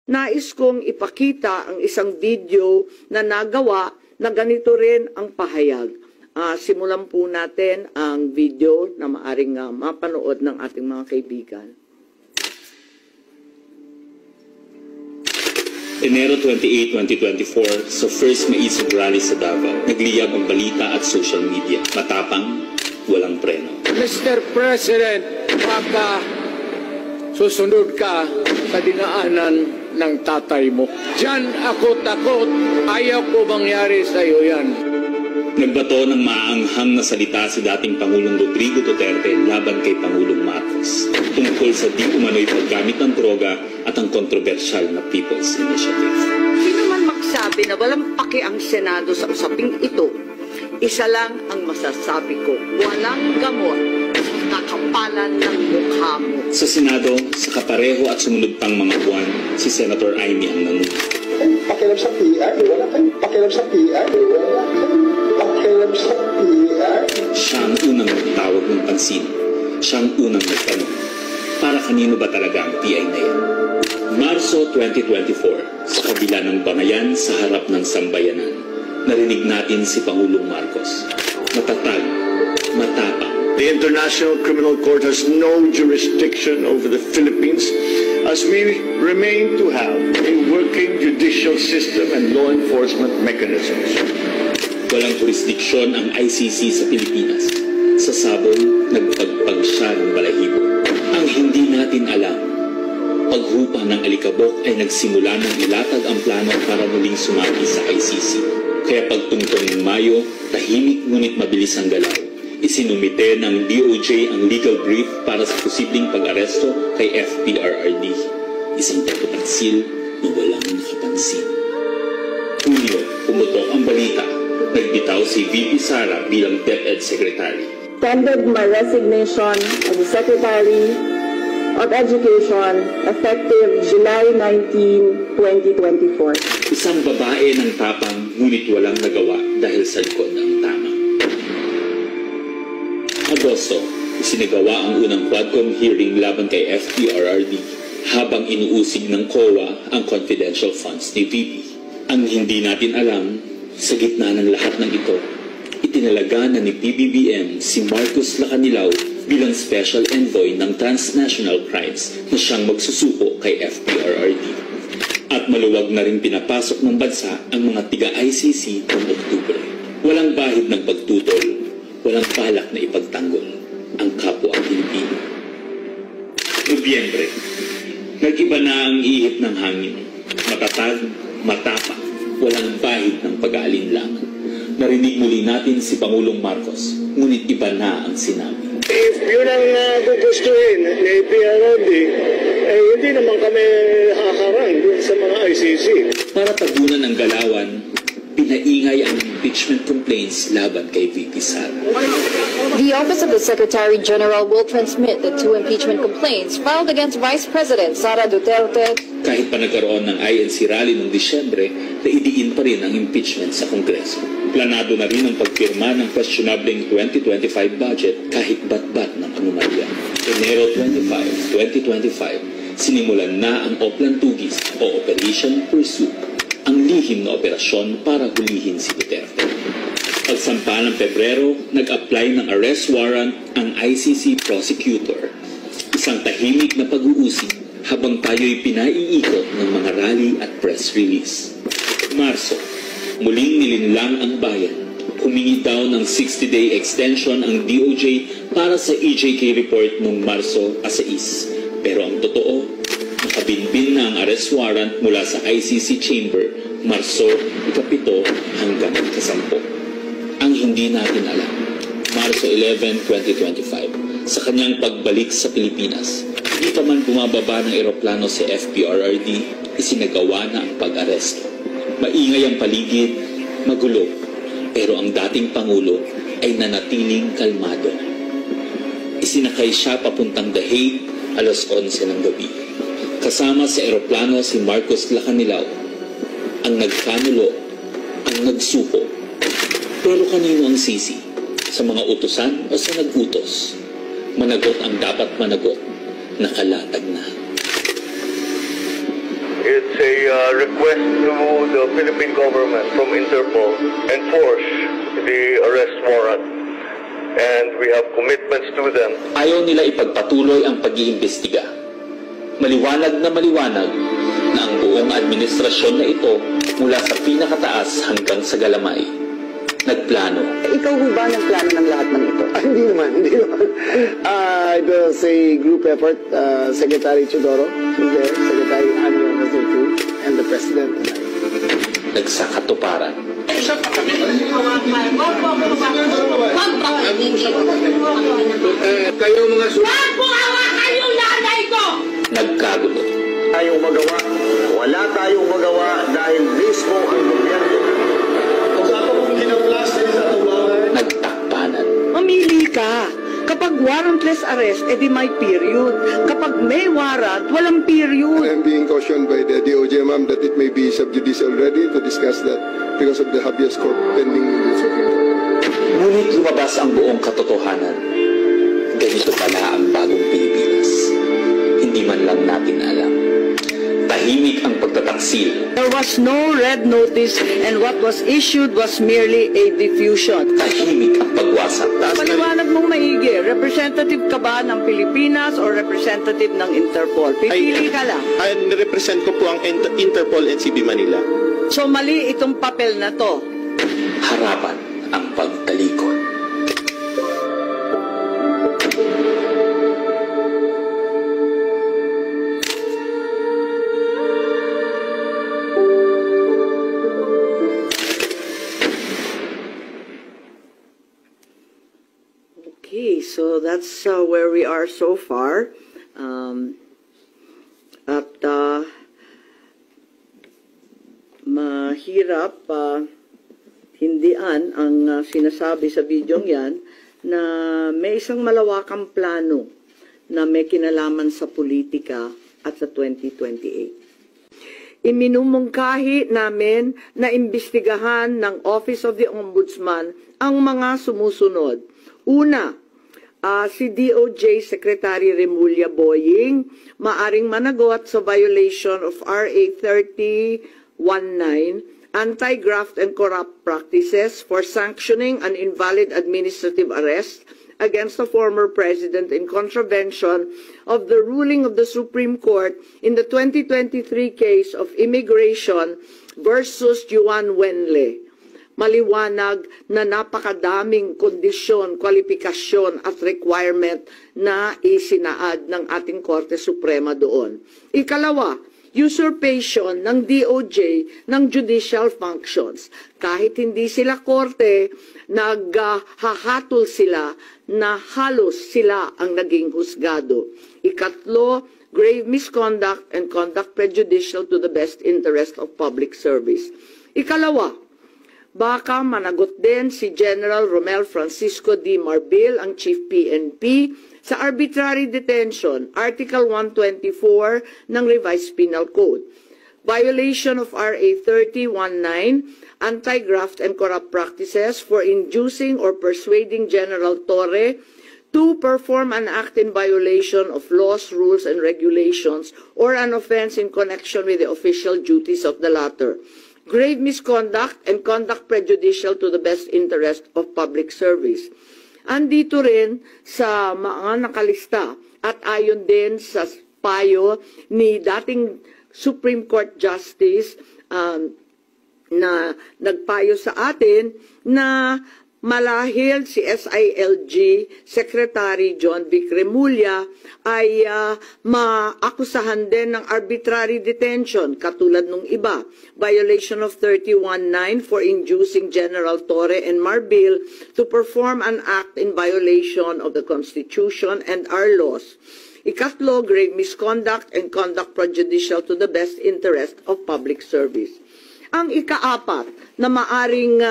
Nais kong ipakita ang isang video na nagawa na ganito rin ang pahayag. Simulan po natin ang video na maaring mapanood ng ating mga kaibigan. Enero 28, 2024, sa first Maisog Rally sa Davao, nagliyab ang balita at social media. Matapang, walang preno. Mr. President, baka susunod ka sa dinaanan ng tatay mo. Diyan ako takot. Ayaw ko mangyari sa iyo yan. Nagbato ng maaanghang na salita si dating Pangulong Rodrigo Duterte laban kay Pangulong Marcos tungkol sa di umano'y paggamit ng droga at ang kontrobersyal na People's Initiative. Sino man magsabi na walang paki ang Senado sa usaping ito, isa lang ang masasabi ko, walang gamot sa kakapalan ng mukha mo. Sa Senado, sa kapareho at sumunod pang mga buwan, si Senator Amy ang nanuna. Pakialam sa PR, wala kayong pakialam sa PR, wala kayong pakialam sa PR. Siya ang unang nagtawag ng pansin. Siya ang unang nagtanong. Para kanino ba talaga ang PI na yan? Marso 2024, sa kabila ng banayan sa harap ng sambayanan, narinig natin si Pangulong Marcos. Matatag, matapang. The International Criminal Court has no jurisdiction over the Philippines as we remain to have a working judicial system and law enforcement mechanisms. Walang jurisdiksyon ang ICC sa Pilipinas. Sa sabon, nagpagpag siya ng balahibo. Ang hindi natin alam, paghupa ng alikabok ay nagsimula ng ilatag ang plano para muling sumaki sa ICC. Kaya pagtungtong ng Mayo, tahimik ngunit mabilis ang galaw. Isinumite ng DOJ ang legal brief para sa posibleng pag-aresto kay FPRRD. Isang pagpapansil na walang nakapansin. Hulyo, pumutok ang balita. Nagbitaw si VP Sara bilang DepEd Secretary. Tendered my resignation as the Secretary of Education effective July 19, 2024. Isang babae ng tapang ngunit walang nagawa dahil sa likod ng tama. Agosto, isinagawa ang unang Quadcom hearing laban kay FPRRD habang inuusig ng COA ang confidential funds ni VP. Ang hindi natin alam, sa gitna ng lahat ng ito, itinalaga na ni PBBM si Marcos Lacanilao bilang Special Envoy ng Transnational Crimes na siyang magsusuko kay FPRRD. At maluwag na rin pinapasok ng bansa ang mga tiga-ICC noong Oktubre. Walang bahid ng pagtutol, walang balak na ipagtanggol ang kapwa Pilipino. Nobyembre, nag-iba na ang ihip ng hangin. Matatag, matapang, walang bahid ng pag-aalinlangan. Narinig muli natin si Pangulong Marcos, ngunit iba na ang sinabi. If yun ang gugustuhin ni PRRD, hindi naman kami haharang sa mga ICC. Para tabunan ang galawan, pinaingay ang impeachment complaints laban kay VP Sara. The Office of the Secretary General will transmit the 2 impeachment complaints filed against Vice President Sara Duterte. Kahit pa nagkaroon ng INC rally noong Disyembre, naidiin pa rin ang impeachment sa Kongreso. Planado na rin ang pagpirma ng questionableng 2025 budget kahit bat-bat ng anomalya. Enero 25, 2025, sinimulan na ang Oplan Tugis o Operation Pursuit, ang lihim na operasyon para hulihin si Duterte. Pagsampa ng Pebrero, nag-apply ng arrest warrant ang ICC prosecutor. Isang tahimik na pag-uusig habang tayo'y pinaiikot ng mga rally at press release. Marso, muling nilinlang ang bayan. Humingi daw ng 60-day extension ang DOJ para sa EJK report noong Marso 6. Pero ang totoo, nakabinbin na ang arrest warrant mula sa ICC chamber Marso 7 hanggang 10. Ang hindi natin alam, Marso 11, 2025, sa kanyang pagbalik sa Pilipinas, hindi pa man bumababa ng eroplano si FPRRD, isinagawa na ang pag-aresto. Maingay ang paligid, magulo, pero ang dating Pangulo ay nanatiling kalmado. Isinakay siya papuntang The Hague, alas 11 ng gabi. Kasama sa eroplano si Marcos Lacanilao, ang nagkanulo, ang nagsuko. Pero kanino ang sisi? Sa mga utusan o sa nag-utos? Managot ang dapat managot, nakalatag na. It's a request to the Philippine government from Interpol enforce the arrest warrant. And we have commitments to them. Ayaw nila ipagpatuloy ang pag-iimbestiga. Maliwanag na ang buong administrasyon na ito mula sa pinakataas hanggang sa galamay. Nagplano. Ikaw ho ba nagplano ng lahat ng ito? Hindi naman. It was a group effort. Secretary Chidoro was there, Secretary Anyo was there too, and the President and I. Nagsakatuparan. Kayo mga Wag po hawakan yung nanay ko! Nagkagulo. Tayong magawa. Wala tayong magawa dahil mismo ang gobyerno. Nagtakpanan. Mamili ka. Kapag warrantless arrest, edi may period. Kapag may warrant, walang period. I am being cautioned by the DOJ, ma'am, that it may be sub judice already to discuss that because of the habeas corpus pending in the Supreme Court. Ngunit lumabas ang buong katotohanan. Ganito pala ang bagong Pilipinas. Hindi man lang natin alam. Tahimik ang pagtataksil. There was no red notice and what was issued was merely a diffusion. Tahimik ang pagwasak. Paliwanag mong maigi, representative ka ba ng Pilipinas o representative ng Interpol? Pipili ka lang. Represent ko po ang Interpol NCB Manila. So mali itong papel na to. Harapan ang pagtalikod. Okay, so that's where we are so far. Mahirap hindian ang sinasabi sa bidyong yan na may isang malawakang plano na may kinalaman sa politika at sa 2028. Iminumungkahi namin na imbestigahan ng Office of the Ombudsman ang mga sumusunod. Una, si DOJ Secretary Remulla Boying maaring managot sa violation of RA 3019, Anti-Graft and Corrupt Practices for sanctioning an invalid administrative arrest against a former president in contravention of the ruling of the Supreme Court in the 2023 case of Immigration versus Juan Wenle. Maliwanag na napakadaming kondisyon, kwalifikasyon at requirement na isinaad ng ating Korte Suprema doon. Ikalawa, usurpation ng DOJ ng judicial functions. Kahit hindi sila korte, naghahatol sila na halos sila ang naging husgado. Ikatlo, grave misconduct and conduct prejudicial to the best interest of public service. Ikalawa, baka managot din si General Romel Francisco D. Marbil, ang Chief PNP, sa arbitrary detention, Article 124 ng Revised Penal Code. Violation of RA 3019, Anti-Graft and Corrupt Practices for inducing or persuading General Torre to perform an act in violation of laws, rules, and regulations or an offense in connection with the official duties of the latter. Grave misconduct and conduct prejudicial to the best interest of public service. Andito rin sa mga nakalista at ayon din sa payo ni dating Supreme Court Justice na nagpayo sa atin na malahil si SILG Secretary John Vic Remulla ay maakusahan din ng arbitrary detention katulad nung iba. Violation of 31.9 for inducing General Torre and Marbil to perform an act in violation of the Constitution and our laws. Ikatlo, grave misconduct and conduct prejudicial to the best interest of public service. Ang ikaapat na maaring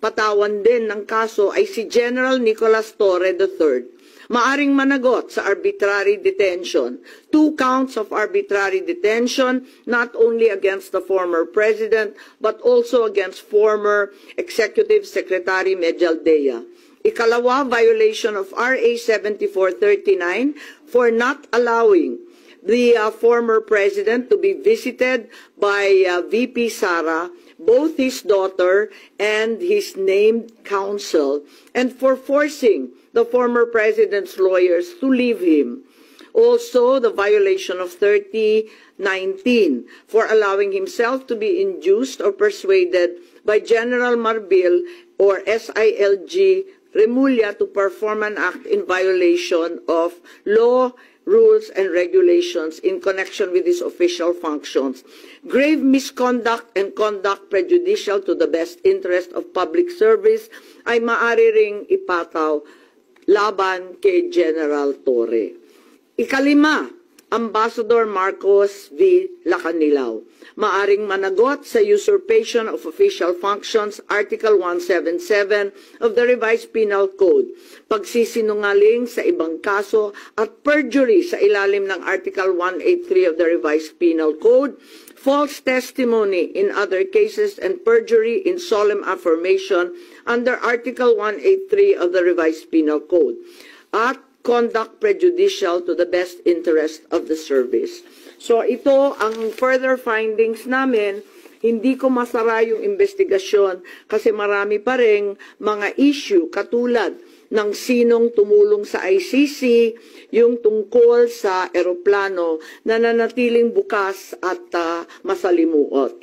patawan din ng kaso ay si General Nicolas Torre III. Maaring managot sa arbitrary detention. 2 counts of arbitrary detention, not only against the former president, but also against former Executive Secretary Medialdea. Ikalawa, violation of RA 7439 for not allowing the former president to be visited by VP Sara, both his daughter and his named counsel, and for forcing the former president's lawyers to leave him. Also, the violation of 3019 for allowing himself to be induced or persuaded by General Marbil or SILG Remulla to perform an act in violation of law, rules, and regulations in connection with his official functions. Grave misconduct and conduct prejudicial to the best interest of public service ay maaari ring ipataw laban kay General Torre. Ikalima, Ambassador Marcos V. Lacanilao, maaring managot sa usurpation of official functions, Article 177 of the Revised Penal Code, pagsisinungaling sa ibang kaso at perjury sa ilalim ng Article 183 of the Revised Penal Code, false testimony in other cases, and perjury in solemn affirmation under Article 183 of the Revised Penal Code, at conduct prejudicial to the best interest of the service. So ito ang further findings namin. Hindi ko masara yung investigasyon kasi marami pa ring mga issue katulad ng sinong tumulong sa ICC, yung tungkol sa eroplano na nanatiling bukas at masalimuot.